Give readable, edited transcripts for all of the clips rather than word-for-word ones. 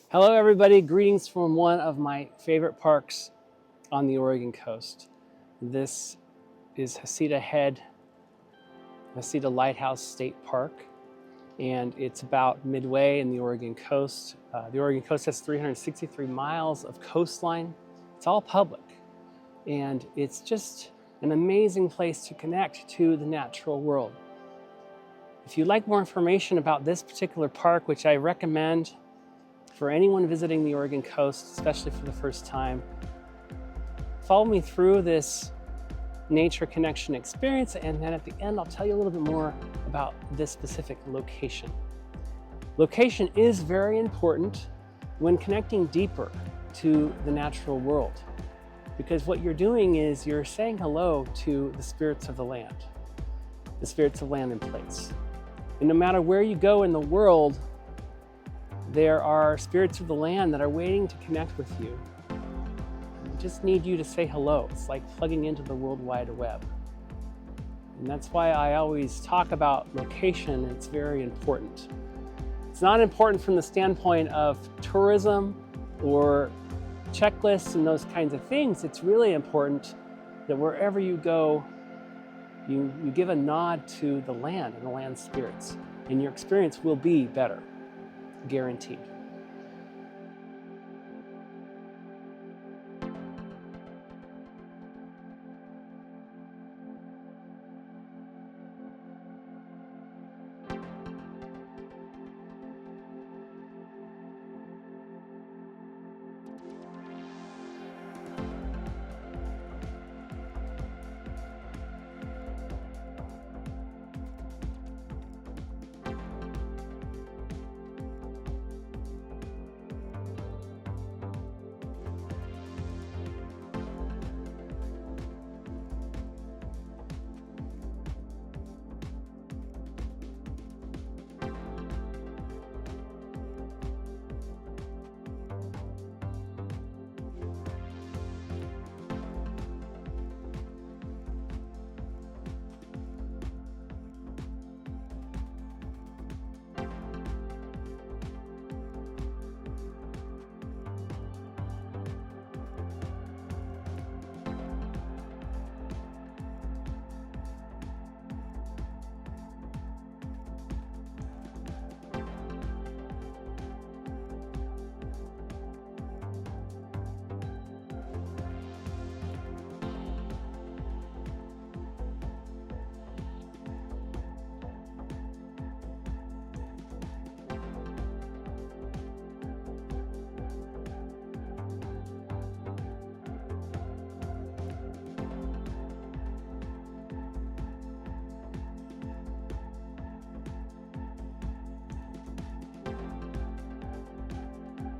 Hello everybody, greetings from one of my favorite parks on the Oregon coast. This is Heceta Head, Heceta Lighthouse State Park, and it's about midway in the Oregon coast. The Oregon coast has 363 miles of coastline. It's all public, and it's just an amazing place to connect to the natural world. If you'd like more information about this particular park, which I recommend for anyone visiting the Oregon coast, especially for the first time, follow me through this nature connection experience, and then at the end I'll tell you a little bit more about this specific location. Location is very important when connecting deeper to the natural world, because what you're doing is you're saying hello to the spirits of the land in place. And no matter where you go in the world, there are spirits of the land that are waiting to connect with you. They just need you to say hello. It's like plugging into the World Wide Web. And that's why I always talk about location. It's very important. It's not important from the standpoint of tourism or checklists and those kinds of things. It's really important that wherever you go, you give a nod to the land and the land spirits, and your experience will be better. Guaranteed.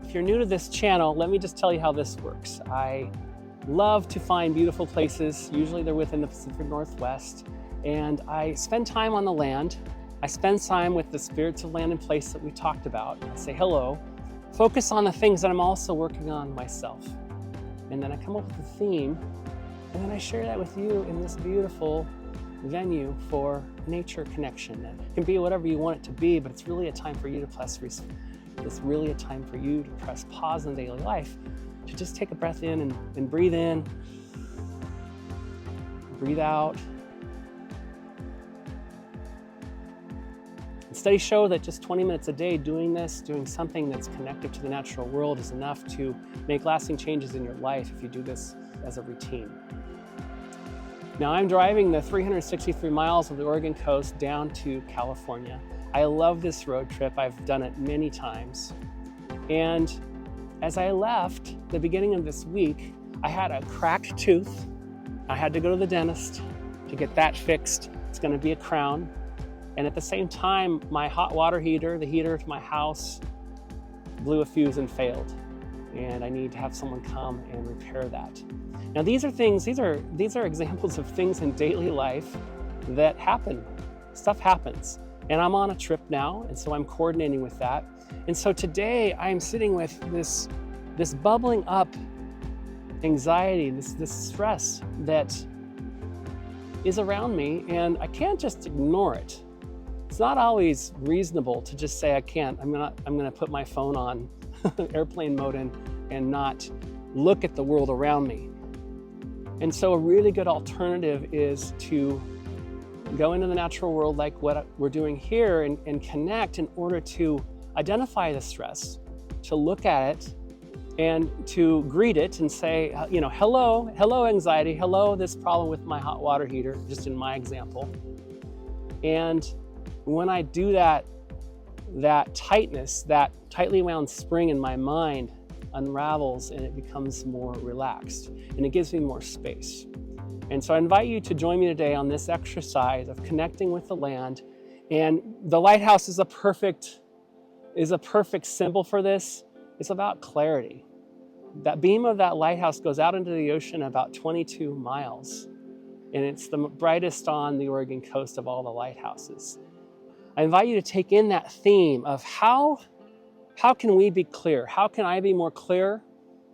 If you're new to this channel, let me just tell you how this works. I love to find beautiful places. Usually they're within the Pacific Northwest, and I spend time on the land. I spend time with the spirits of land in place that we talked about. I say hello, focus on the things that I'm also working on myself. And then I come up with a theme, and then I share that with you in this beautiful venue for nature connection. And it can be whatever you want it to be, but it's really a time for you to It's really a time for you to press pause in daily life, to just take a breath in and breathe in, breathe out. And studies show that just 20 minutes a day doing this, doing something that's connected to the natural world, is enough to make lasting changes in your life if you do this as a routine. Now I'm driving the 363 miles of the Oregon coast down to California. I love this road trip. I've done it many times. And as I left the beginning of this week, I had a cracked tooth. I had to go to the dentist to get that fixed. It's going to be a crown. And at the same time, my hot water heater, the heater to my house, blew a fuse and failed. And I need to have someone come and repair that. Now these are examples of things in daily life that happen. Stuff happens. And I'm on a trip now, and so I'm coordinating with that. And so today I'm sitting with this bubbling up anxiety, this stress that is around me, and I can't just ignore it. It's not always reasonable to just say I can't. I'm gonna put my phone on airplane mode and not look at the world around me. And so a really good alternative is to go into the natural world like what we're doing here and connect in order to identify the stress, to look at it and to greet it and say, hello anxiety, hello this problem with my hot water heater, just in my example. And when I do that tightness, that tightly wound spring in my mind unravels and it becomes more relaxed and it gives me more space. And so I invite you to join me today on this exercise of connecting with the land. And the lighthouse is a perfect symbol for this. It's about clarity. That beam of that lighthouse goes out into the ocean about 22 miles. And it's the brightest on the Oregon coast of all the lighthouses. I invite you to take in that theme of how can we be clear? How can I be more clear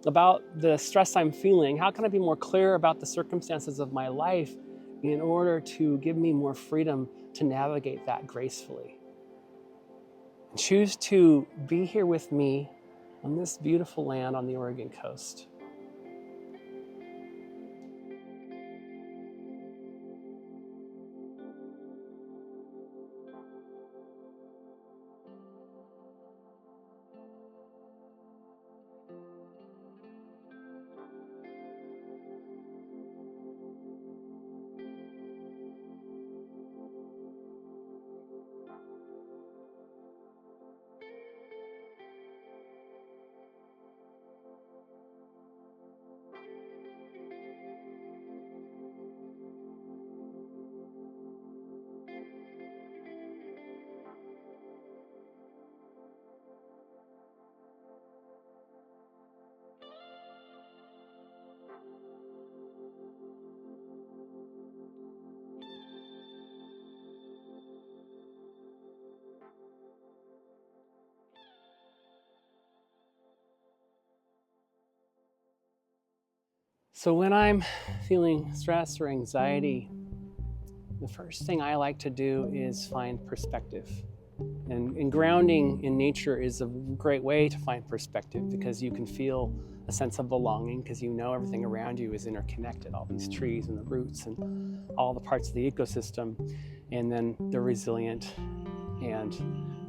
about the stress I'm feeling? How can I be more clear about the circumstances of my life in order to give me more freedom to navigate that gracefully? Choose to be here with me on this beautiful land on the Oregon coast. So when I'm feeling stress or anxiety, the first thing I like to do is find perspective. And grounding in nature is a great way to find perspective because you can feel a sense of belonging because you know everything around you is interconnected, all these trees and the roots and all the parts of the ecosystem, and then they're resilient and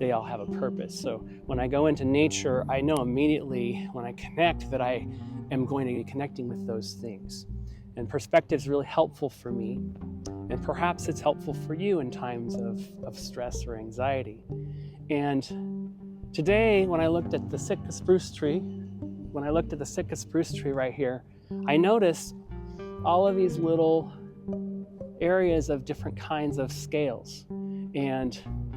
they all have a purpose. So when I go into nature, I know immediately when I connect that I am going to be connecting with those things. And perspective is really helpful for me. And perhaps it's helpful for you in times of stress or anxiety. And today, when I looked at the Sitka spruce tree right here, I noticed all of these little areas of different kinds of scales. And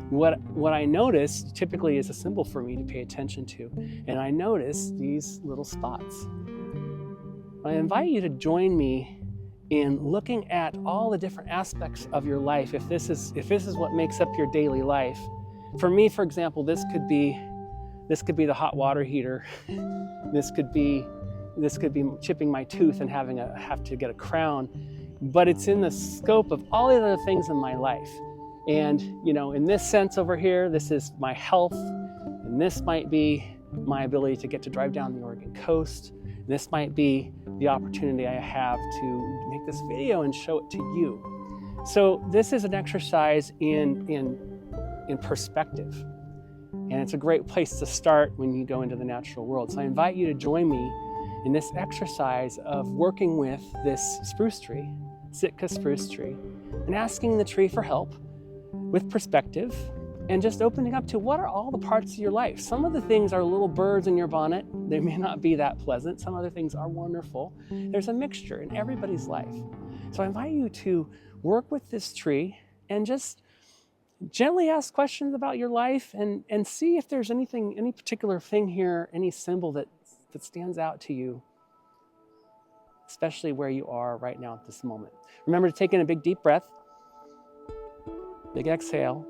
what I noticed typically is a symbol for me to pay attention to. And I noticed these little spots. I invite you to join me in looking at all the different aspects of your life. If this is what makes up your daily life. For me, for example, this could be the hot water heater. This could be chipping my tooth and have to get a crown. But it's in the scope of all the other things in my life. And in this sense over here, this is my health, and this might be my ability to get to drive down the Oregon coast. And this might be the opportunity I have to make this video and show it to you. So this is an exercise in perspective. And it's a great place to start when you go into the natural world. So I invite you to join me in this exercise of working with this spruce tree, Sitka spruce tree, and asking the tree for help with perspective and just opening up to what are all the parts of your life. Some of the things are little birds in your bonnet. They may not be that pleasant. Some other things are wonderful. There's a mixture in everybody's life. So I invite you to work with this tree and just gently ask questions about your life and see if there's any particular thing here, any symbol that stands out to you, especially where you are right now at this moment. Remember to take in a big deep breath, big exhale.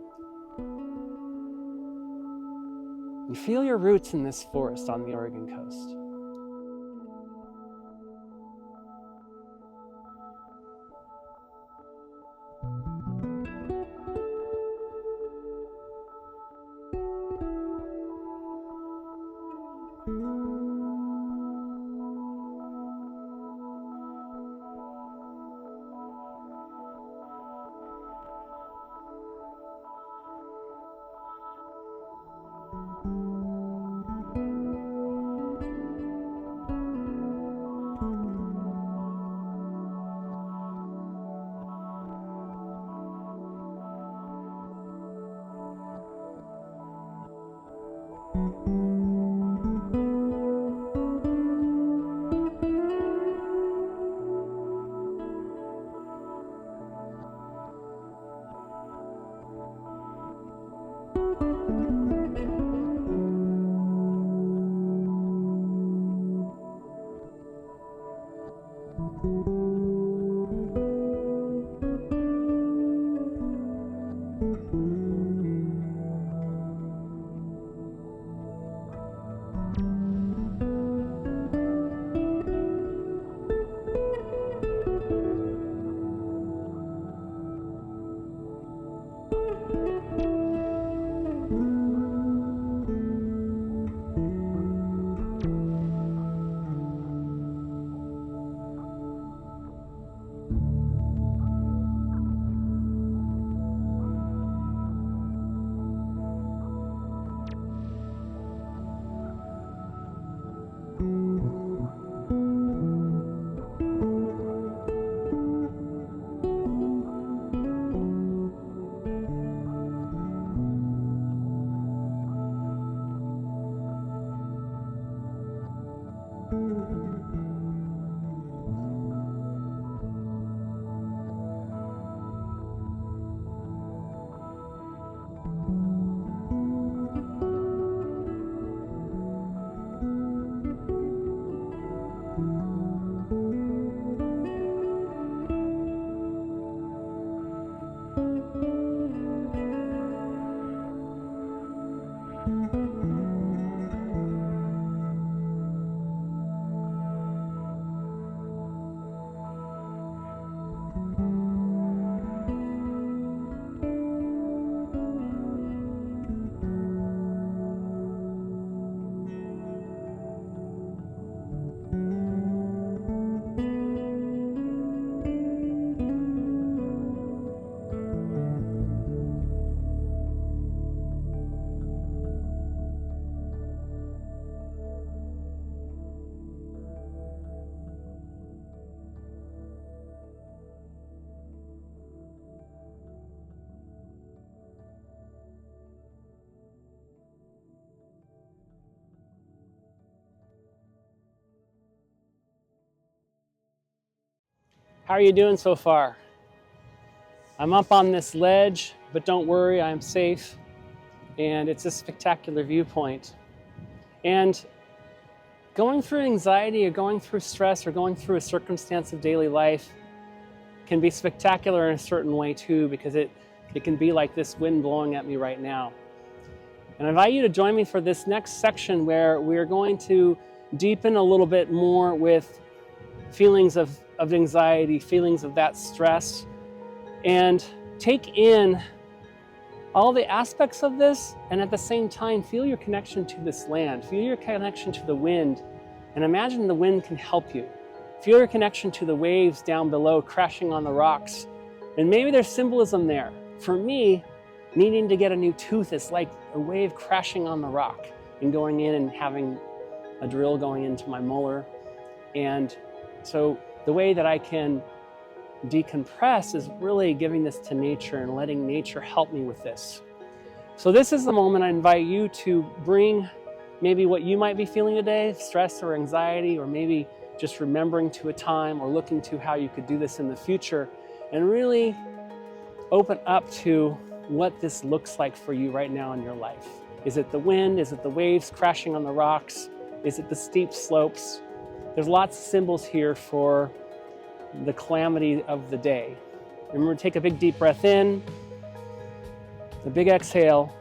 And feel your roots in this forest on the Oregon coast. How are you doing so far? I'm up on this ledge, but don't worry, I'm safe. And it's a spectacular viewpoint. And going through anxiety or going through stress or going through a circumstance of daily life can be spectacular in a certain way too, because it can be like this wind blowing at me right now. And I invite you to join me for this next section where we're going to deepen a little bit more with feelings of anxiety, feelings of that stress, and take in all the aspects of this, and at the same time feel your connection to this land, feel your connection to the wind, and imagine the wind can help you. Feel your connection to the waves down below crashing on the rocks, and maybe there's symbolism there. For me, needing to get a new tooth is like a wave crashing on the rock and going in and having a drill going into my molar. And so the way that I can decompress is really giving this to nature and letting nature help me with this. So this is the moment I invite you to bring maybe what you might be feeling today, stress or anxiety, or maybe just remembering to a time or looking to how you could do this in the future, and really open up to what this looks like for you right now in your life. Is it the wind? Is it the waves crashing on the rocks? Is it the steep slopes? There's lots of symbols here for the calamity of the day. Remember, take a big deep breath in, a big exhale.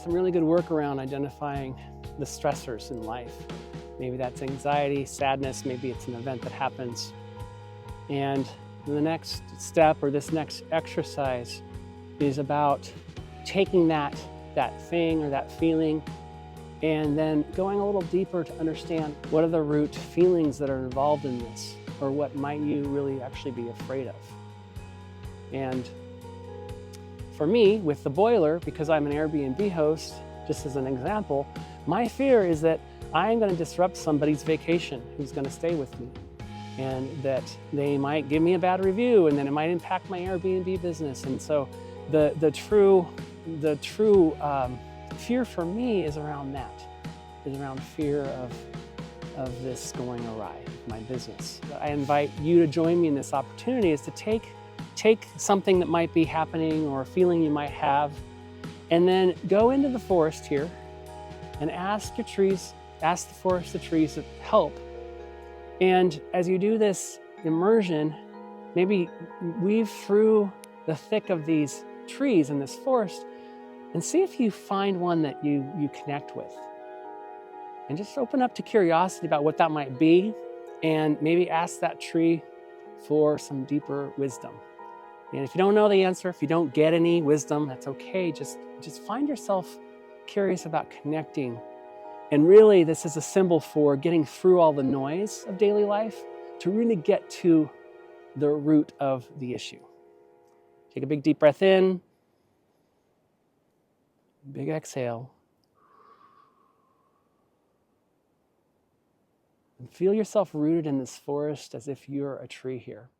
some really good work around identifying the stressors in life. Maybe that's anxiety, sadness, maybe it's an event that happens. And the next step, or this next exercise, is about taking that thing or that feeling and then going a little deeper to understand what are the root feelings that are involved in this, or what might you really actually be afraid of. And for me, with the boiler, because I'm an Airbnb host, just as an example, my fear is that I'm going to disrupt somebody's vacation who's going to stay with me, and that they might give me a bad review, and then it might impact my Airbnb business. And so the true fear for me is around that, is around fear of this going awry, my business. I invite you to join me in this opportunity, is to take something that might be happening or a feeling you might have, and then go into the forest here and ask the forest, the trees to help. And as you do this immersion, maybe weave through the thick of these trees in this forest and see if you find one that you connect with. And just open up to curiosity about what that might be, and maybe ask that tree for some deeper wisdom. And if you don't know the answer, if you don't get any wisdom, that's okay. Just find yourself curious about connecting. And really, this is a symbol for getting through all the noise of daily life to really get to the root of the issue. Take a big deep breath in, big exhale. And feel yourself rooted in this forest as if you're a tree here.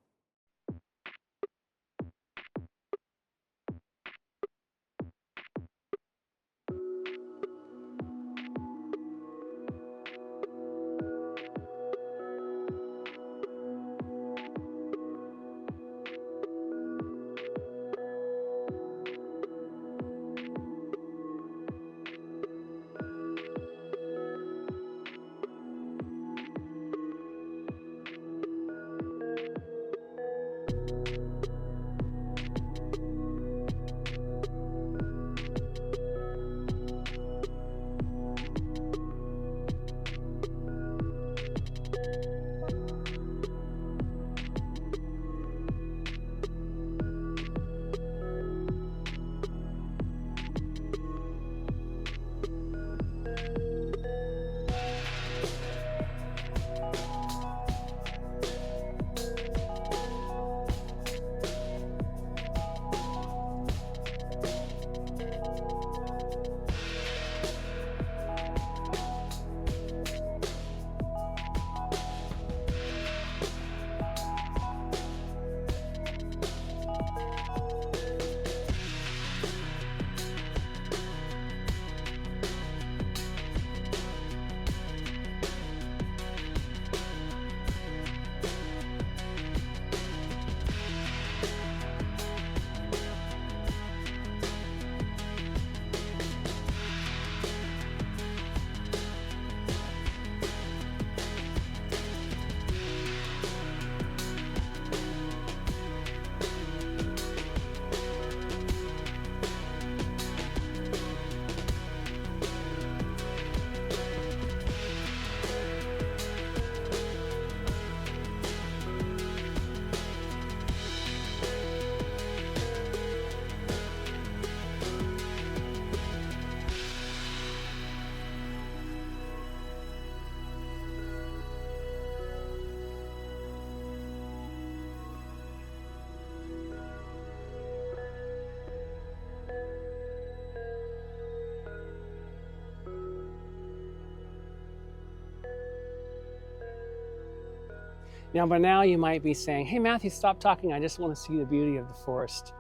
Now, by now you might be saying, hey Matthew, stop talking. I just want to see the beauty of the forest.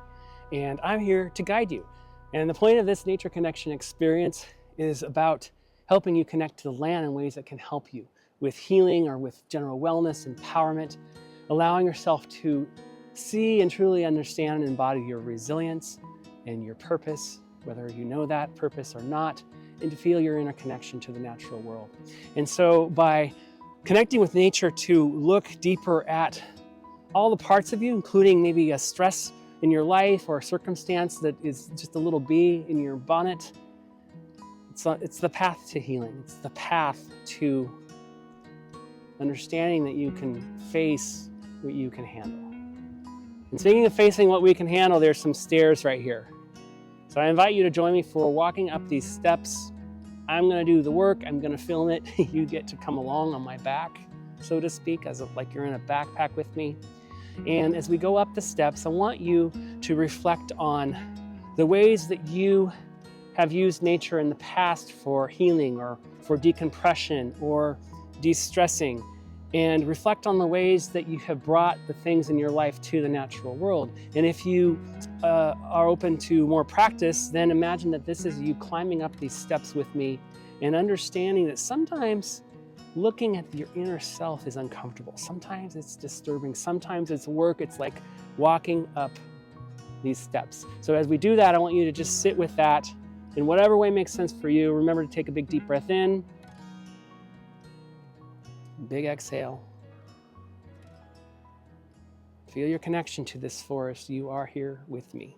And I'm here to guide you. And the point of this nature connection experience is about helping you connect to the land in ways that can help you with healing or with general wellness, empowerment, allowing yourself to see and truly understand and embody your resilience and your purpose, whether you know that purpose or not, and to feel your inner connection to the natural world. And so by connecting with nature to look deeper at all the parts of you, including maybe a stress in your life or a circumstance that is just a little bee in your bonnet, It's the path to healing. It's the path to understanding that you can face what you can handle. And speaking of facing what we can handle, there's some stairs right here. So I invite you to join me for walking up these steps. I'm going to do the work. I'm going to film it. You get to come along on my back, so to speak, like you're in a backpack with me. And as we go up the steps, I want you to reflect on the ways that you have used nature in the past for healing or for decompression or de-stressing, and reflect on the ways that you have brought the things in your life to the natural world. And if you are open to more practice, then imagine that this is you climbing up these steps with me and understanding that sometimes looking at your inner self is uncomfortable. Sometimes it's disturbing. Sometimes it's work. It's like walking up these steps. So as we do that, I want you to just sit with that in whatever way makes sense for you. Remember to take a big deep breath in. Big exhale. Feel your connection to this forest. You are here with me.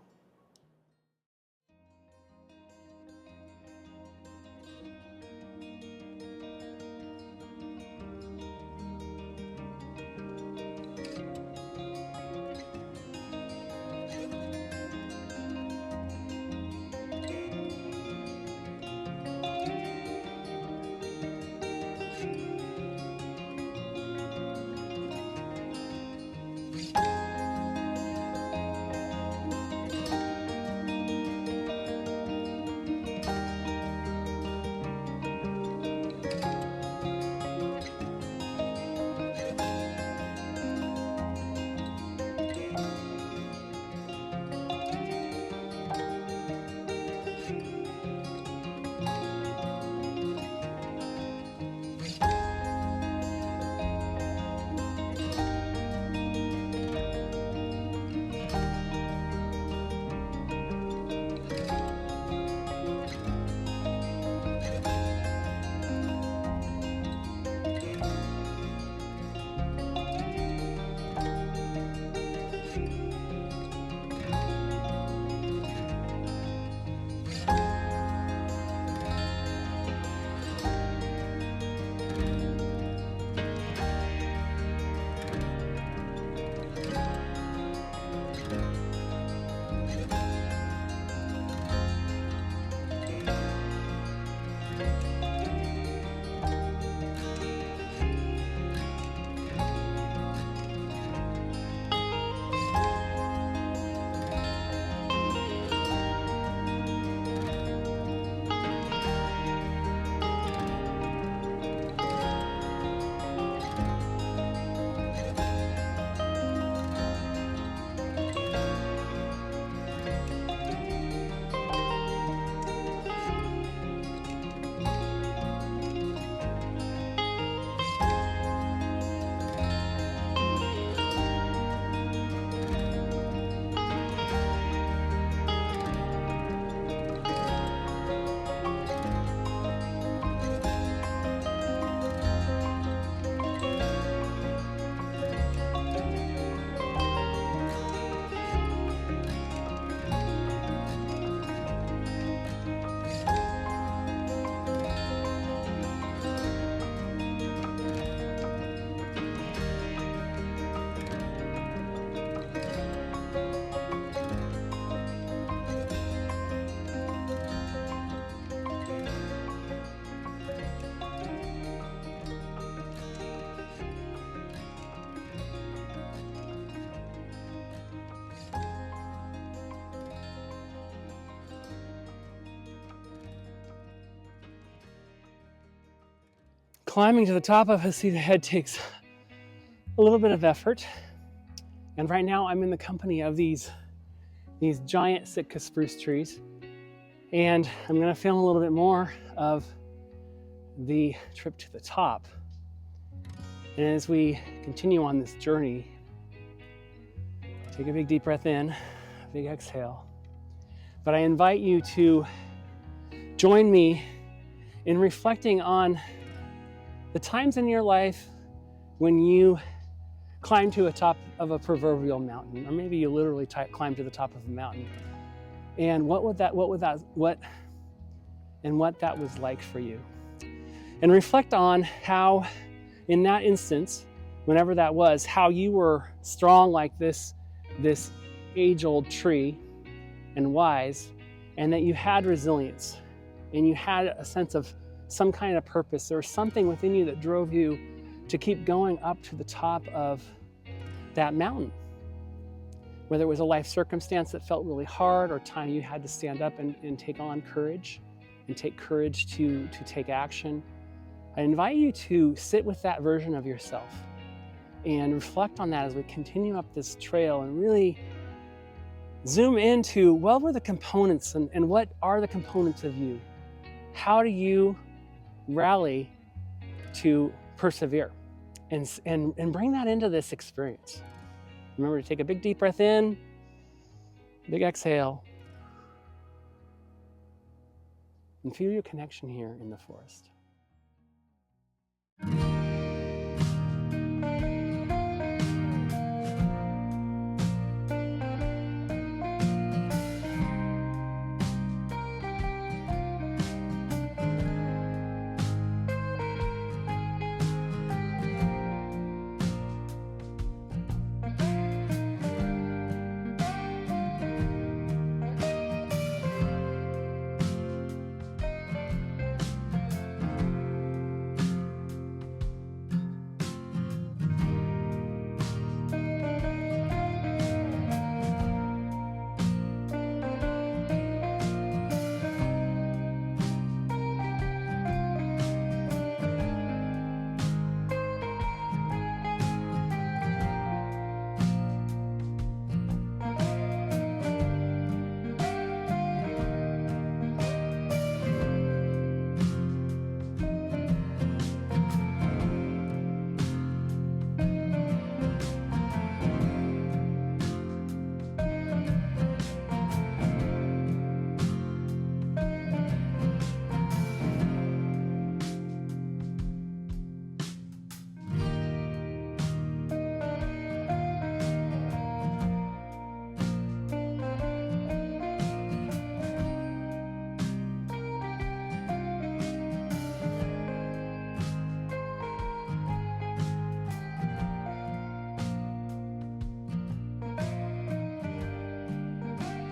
Climbing to the top of Heceta Head takes a little bit of effort. And right now I'm in the company of these giant Sitka spruce trees. And I'm gonna film a little bit more of the trip to the top. And as we continue on this journey, take a big deep breath in, a big exhale. But I invite you to join me in reflecting on the times in your life when you climb to the top of a proverbial mountain, or maybe you literally climb to the top of a mountain. And what and what that was like for you. And reflect on how, in that instance, whenever that was, how you were strong like this age-old tree and wise, and that you had resilience and you had a sense of some kind of purpose or something within you that drove you to keep going up to the top of that mountain. Whether it was a life circumstance that felt really hard or time you had to stand up and take on courage and take courage to take action, I invite you to sit with that version of yourself and reflect on that as we continue up this trail and really zoom into what were the components and what are the components of you? How do you rally to persevere and bring that into this experience? Remember to take a big deep breath in, big exhale, and feel your connection here in the forest.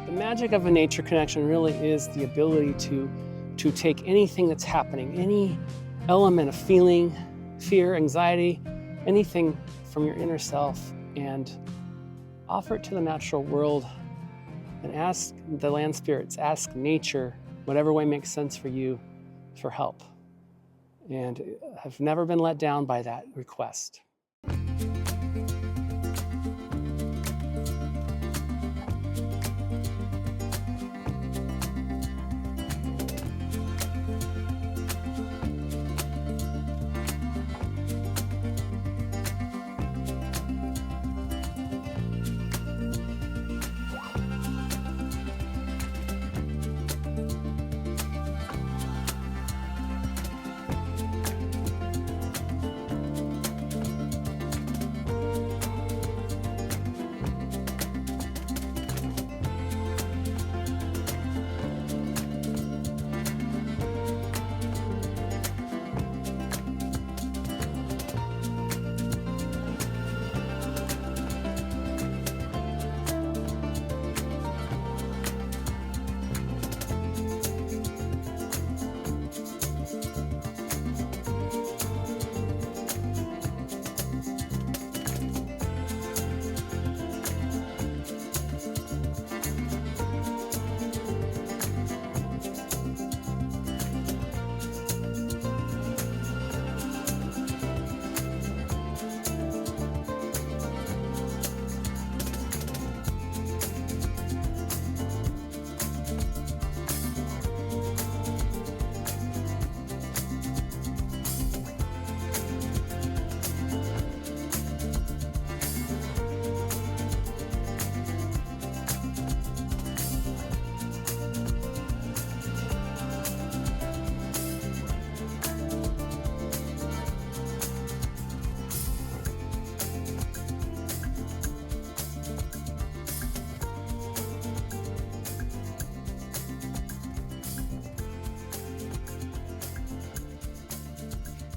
The magic of a nature connection really is the ability to take anything that's happening, any element of feeling, fear, anxiety, anything from your inner self, and offer it to the natural world and ask the land spirits, ask nature, whatever way makes sense for you, for help. And I've never been let down by that request.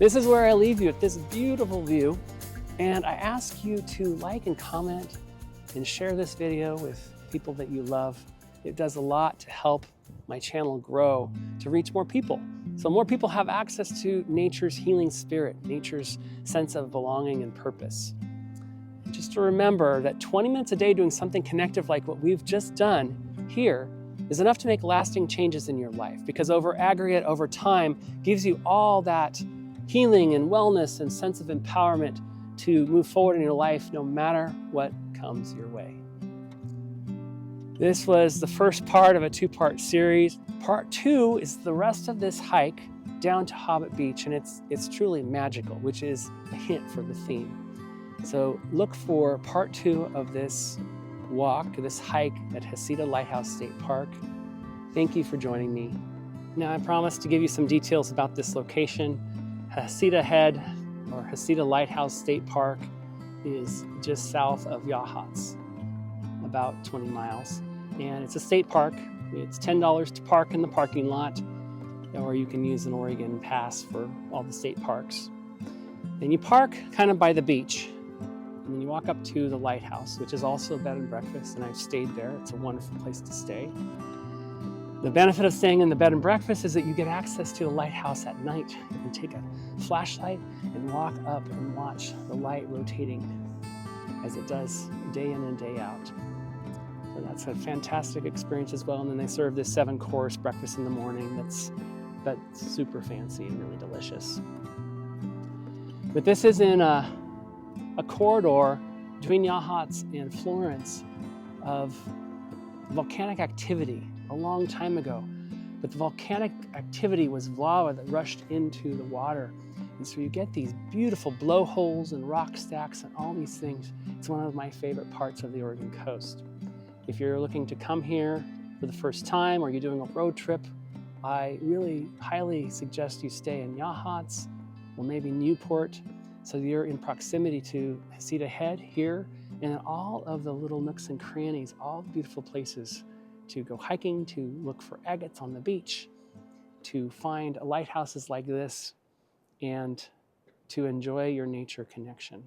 This is where I leave you at this beautiful view. And I ask you to like and comment and share this video with people that you love. It does a lot to help my channel grow, to reach more people. So more people have access to nature's healing spirit, nature's sense of belonging and purpose. Just to remember that 20 minutes a day doing something connective like what we've just done here is enough to make lasting changes in your life, because over aggregate, over time, gives you all that healing and wellness and sense of empowerment to move forward in your life no matter what comes your way. This was the first part of a two-part series. Part 2 is the rest of this hike down to Hobbit Beach, and it's truly magical, which is a hint for the theme. So look for part 2 of this walk, this hike at Heceta Lighthouse State Park. Thank you for joining me. Now I promise to give you some details about this location. Heceta Head or Heceta Lighthouse State Park is just south of Yachats, about 20 miles. And it's a state park. It's $10 to park in the parking lot, or you can use an Oregon pass for all the state parks. Then you park kind of by the beach, and then you walk up to the lighthouse, which is also a bed and breakfast, and I've stayed there. It's a wonderful place to stay. The benefit of staying in the bed and breakfast is that you get access to the lighthouse at night. You can take a flashlight and walk up and watch the light rotating as it does day in and day out. So that's a fantastic experience as well. And then they serve this 7-course breakfast in the morning that's super fancy and really delicious. But this is in a corridor between Yachats and Florence of volcanic activity a long time ago. But the volcanic activity was lava that rushed into the water. And so you get these beautiful blowholes and rock stacks and all these things. It's one of my favorite parts of the Oregon coast. If you're looking to come here for the first time or you're doing a road trip, I really highly suggest you stay in Yachats or maybe Newport, so you're in proximity to Heceta Head here and all of the little nooks and crannies, all the beautiful places to go hiking, to look for agates on the beach, to find lighthouses like this, and to enjoy your nature connection.